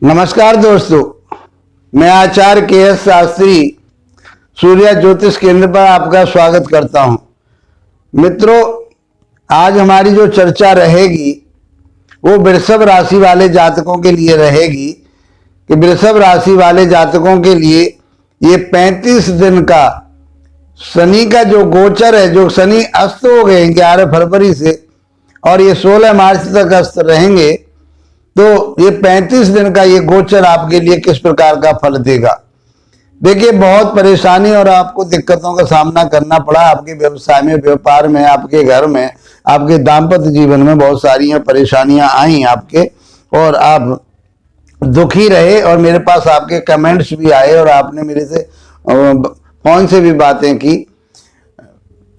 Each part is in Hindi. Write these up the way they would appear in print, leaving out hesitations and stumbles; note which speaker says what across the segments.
Speaker 1: नमस्कार दोस्तों, मैं आचार्य के.एस. शास्त्री सूर्य ज्योतिष केंद्र पर आपका स्वागत करता हूं। मित्रों, आज हमारी जो चर्चा रहेगी वो वृषभ राशि वाले जातकों के लिए रहेगी कि वृषभ राशि वाले जातकों के लिए ये 35 दिन का शनि का जो गोचर है, जो शनि अस्त हो गए 11 फरवरी से और ये 16 मार्च तक अस्त रहेंगे, तो ये 35 दिन का ये गोचर आपके लिए किस प्रकार का फल देगा। देखिए, बहुत परेशानी और आपको दिक्कतों का सामना करना पड़ा आपके व्यवसाय में, व्यापार में, आपके घर में, आपके दाम्पत्य जीवन में बहुत सारी परेशानियां आई आपके, और आप दुखी रहे और मेरे पास आपके कमेंट्स भी आए और आपने मेरे से फोन से भी बातें की।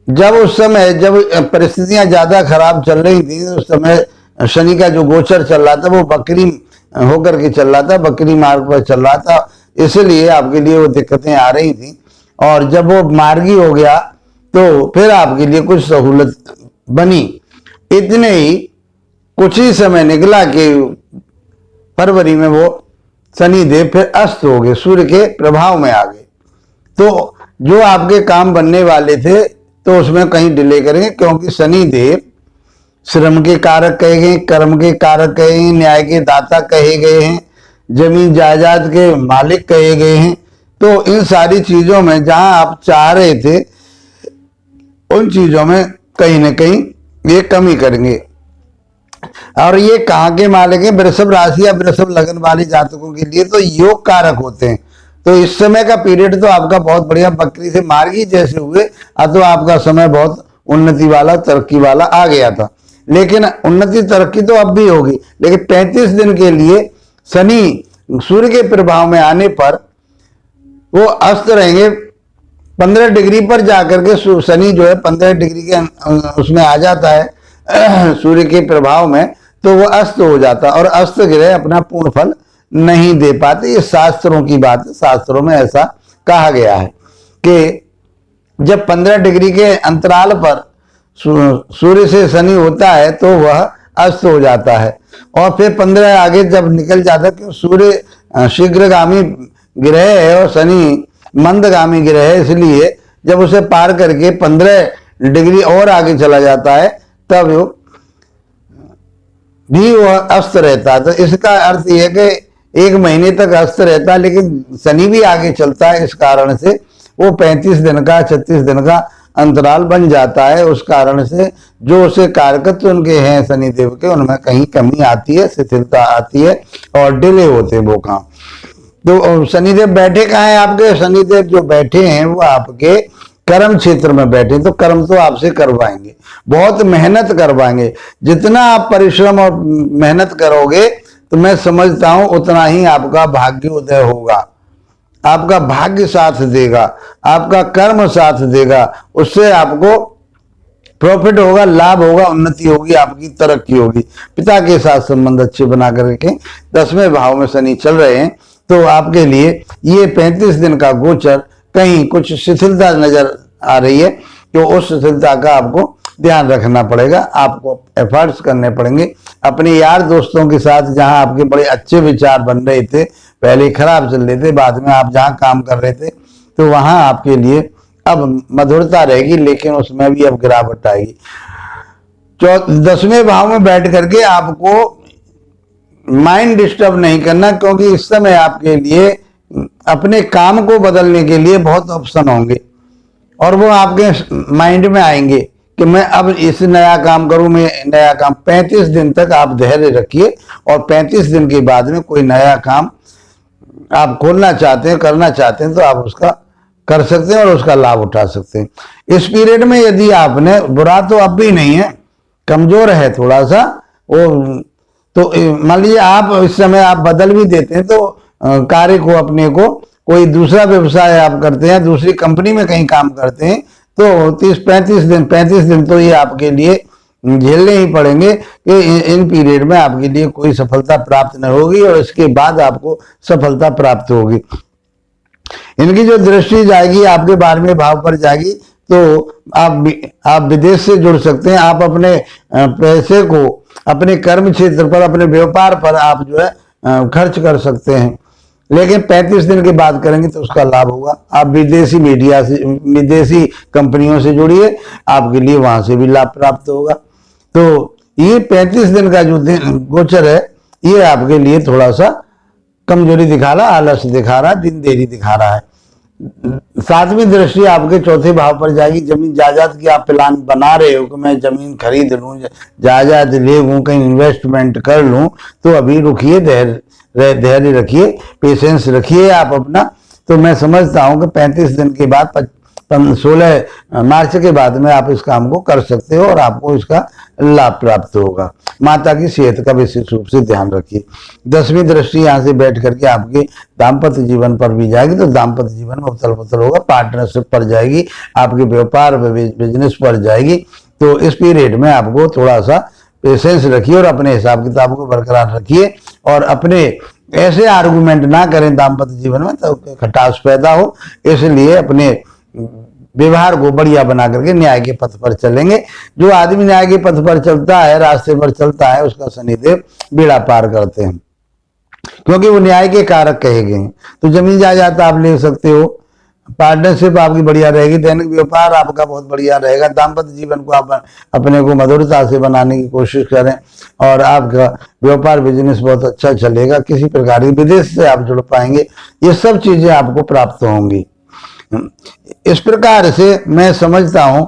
Speaker 1: जब उस समय जब परिस्थितियां ज्यादा खराब चल रही थी, उस समय शनि का जो गोचर चल रहा था वो बकरी होकर के चल रहा था, बकरी मार्ग पर चल रहा था, इसलिए आपके लिए वो दिक्कतें आ रही थी। और जब वो मार्गी हो गया तो फिर आपके लिए कुछ सहूलत बनी। इतने ही कुछ ही समय निकला कि फरवरी में वो शनि देव फिर अस्त हो गए, सूर्य के प्रभाव में आ गए। तो जो आपके काम बनने वाले थे तो उसमें कहीं डिले करेंगे, क्योंकि शनि देव श्रम के कारक कहे गए, कर्म के कारक कहे गए, न्याय के दाता कहे गए हैं, जमीन जायदाद के मालिक कहे गए हैं। तो इन सारी चीजों में जहां आप चाह रहे थे उन चीजों में कहीं ना कहीं ये कमी करेंगे। और ये कहाँ के मालिक हैं? वृषभ राशि या वृषभ लगन वाले जातकों के लिए तो योग कारक होते हैं। तो इस समय का पीरियड तो आपका बहुत बढ़िया, बकरी से मार्गी जैसे हुए, तो आपका समय बहुत उन्नति वाला, तरक्की वाला आ गया था। लेकिन उन्नति तरक्की तो अब भी होगी, लेकिन 35 दिन के लिए शनि सूर्य के प्रभाव में आने पर वो अस्त रहेंगे। 15 डिग्री पर जाकर के शनि जो है 15 डिग्री के उसमें आ जाता है सूर्य के प्रभाव में, तो वो अस्त हो जाता है और अस्त ग्रह अपना पूर्ण फल नहीं दे पाते। ये शास्त्रों की बात है, शास्त्रों में ऐसा कहा गया है कि जब 15 डिग्री के अंतराल पर सूर्य से शनि होता है तो वह अस्त हो जाता है। और फिर 15 आगे जब निकल जाता है, क्योंकि सूर्य शीघ्रगामी ग्रह है और शनि मंदगामी ग्रह है, इसलिए जब उसे पार करके 15 डिग्री और आगे चला जाता है तब भी वह अस्त रहता है। तो इसका अर्थ यह है कि 1 महीने तक अस्त रहता है, लेकिन शनि भी आगे चलता है, इस कारण से वो 35 दिन का 36 दिन का अंतराल बन जाता है। उस कारण से जो उसे कारकत्व उनके हैं शनिदेव के, उनमें कहीं कमी आती है, शिथिलता आती है और डिले होते हैं वो काम। तो शनिदेव बैठे कहाँ हैं आपके? शनिदेव जो बैठे हैं वो आपके कर्म क्षेत्र में बैठे, तो कर्म तो आपसे करवाएंगे, बहुत मेहनत करवाएंगे। जितना आप परिश्रम और मेहनत करोगे तो मैं समझता हूं उतना ही आपका भाग्य उदय होगा, आपका भाग्य साथ देगा, आपका कर्म साथ देगा, उससे आपको प्रॉफिट होगा, लाभ होगा, उन्नति होगी, आपकी तरक्की होगी। पिता के साथ संबंध अच्छे बना कर रखें। 10वें भाव में शनि चल रहे हैं, तो आपके लिए ये 35 दिन का गोचर कहीं कुछ शिथिलता नजर आ रही है, तो उस शिथिलता का आपको ध्यान रखना पड़ेगा, आपको एफर्ट्स करने पड़ेंगे। अपने यार दोस्तों के साथ जहां आपके बड़े अच्छे विचार बन रहे थे, पहले खराब चल रहे थे, बाद में आप जहां काम कर रहे थे, तो वहां आपके लिए अब मधुरता रहेगी, लेकिन उसमें भी अब गिरावट आएगी। 10वें भाव में बैठ करके आपको माइंड डिस्टर्ब नहीं करना, क्योंकि इस समय आपके लिए अपने काम को बदलने के लिए बहुत ऑप्शन होंगे और वो आपके माइंड में आएंगे कि मैं अब इस नया काम करूं, मैं नया काम। 35 दिन तक आप धैर्य रखिए और 35 दिन के बाद में कोई नया काम आप खोलना चाहते हैं, करना चाहते हैं, तो आप उसका कर सकते हैं और उसका लाभ उठा सकते हैं। इस पीरियड में यदि आपने, बुरा तो अब भी नहीं है, कमजोर है थोड़ा सा वो, तो मान लीजिए आप इस समय आप बदल भी देते हैं, तो कार्य को, अपने को कोई दूसरा व्यवसाय आप करते हैं, दूसरी कंपनी में कहीं काम करते हैं, तो 35 दिन तो ये आपके लिए झेलने ही पड़ेंगे कि इन पीरियड में आपके लिए कोई सफलता प्राप्त न होगी और इसके बाद आपको सफलता प्राप्त होगी। इनकी जो दृष्टि जाएगी आपके 12वें भाव पर जाएगी, तो आप विदेश से जुड़ सकते हैं। आप अपने पैसे को अपने कर्म क्षेत्र पर, अपने व्यापार पर आप जो है खर्च कर सकते हैं। लेकिन 35 दिन की बात करेंगे तो उसका लाभ होगा। आप विदेशी मीडिया से, विदेशी कंपनियों से जुड़िए, आपके लिए वहां से भी लाभ प्राप्त होगा। तो ये 35 दिन का जो दिन गोचर है, ये आपके लिए थोड़ा सा कमजोरी दिखा रहा, आलस्य दिखा रहा, दिन देरी दिखा रहा है। 7वीं दृष्टि आपके चौथे भाव पर जाएगी। जमीन जायदाद की आप प्लान बना रहे हो कि मैं जमीन खरीद लूं, जायदाद ले लूं, कहीं इन्वेस्टमेंट कर लूं, तो अभी रुकिए, धैर्य रखिए, पेशेंस रखिए आप अपना। तो मैं समझता हूं कि 35 दिन के बाद 16 मार्च के बाद में आप इस काम को कर सकते हो और आपको इसका लाभ प्राप्त होगा। माता की सेहत का विशेष रूप से ध्यान रखिए। 10वीं दृष्टि यहाँ से बैठ करके आपके दाम्पत्य जीवन पर भी जाएगी, तो दाम्पत्य जीवन में उथल पुथल होगा, पार्टनरशिप पर जाएगी, आपके व्यापार बिजनेस पर जाएगी। तो इस पीरियड में आपको थोड़ा सा पेशेंस रखिए और अपने हिसाब किताब को बरकरार रखिए और अपने ऐसे आर्गुमेंट ना करें दाम्पत्य जीवन में तो खटास पैदा हो। इसलिए अपने व्यवहार को बढ़िया बना करके न्याय के पथ पर चलेंगे। जो आदमी न्याय के पथ पर चलता है, रास्ते पर चलता है, उसका शनिदेव बेड़ा पार करते हैं, क्योंकि वो न्याय के कारक कहे गए हैं। तो जमीन जायदाद आप ले सकते हो, पार्टनरशिप आपकी बढ़िया रहेगी, दैनिक व्यापार आपका बहुत बढ़िया रहेगा, दाम्पत्य जीवन को आप अपने को मधुरता से बनाने की कोशिश करें और आपका व्यापार बिजनेस बहुत अच्छा चलेगा। किसी प्रकार की विदेश से आप जुड़ पाएंगे, ये सब चीजें आपको प्राप्त होंगी। इस प्रकार से मैं समझता हूं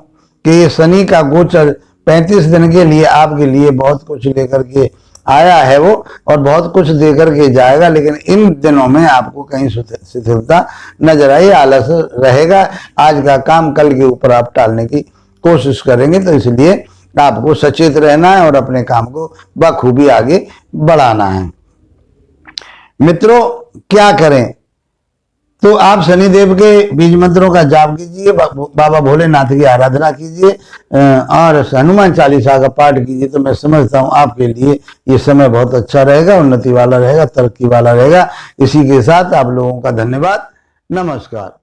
Speaker 1: कि ये शनि का गोचर 35 दिन के लिए आपके लिए बहुत कुछ लेकर के आया है वो, और बहुत कुछ देकर के जाएगा। लेकिन इन दिनों में आपको कहीं शिथिलता नजर आई, आलस रहेगा। आज का काम कल के ऊपर आप टालने की कोशिश करेंगे, तो इसलिए आपको सचेत रहना है और अपने काम को बखूबी आगे बढ़ाना है। मित्रों, क्या करें? तो आप शनिदेव के बीज मंत्रों का जाप कीजिए, बाबा भोलेनाथ की आराधना कीजिए और हनुमान चालीसा का पाठ कीजिए। तो मैं समझता हूं आपके लिए ये समय बहुत अच्छा रहेगा, उन्नति वाला रहेगा, तरक्की वाला रहेगा। इसी के साथ आप लोगों का धन्यवाद, नमस्कार।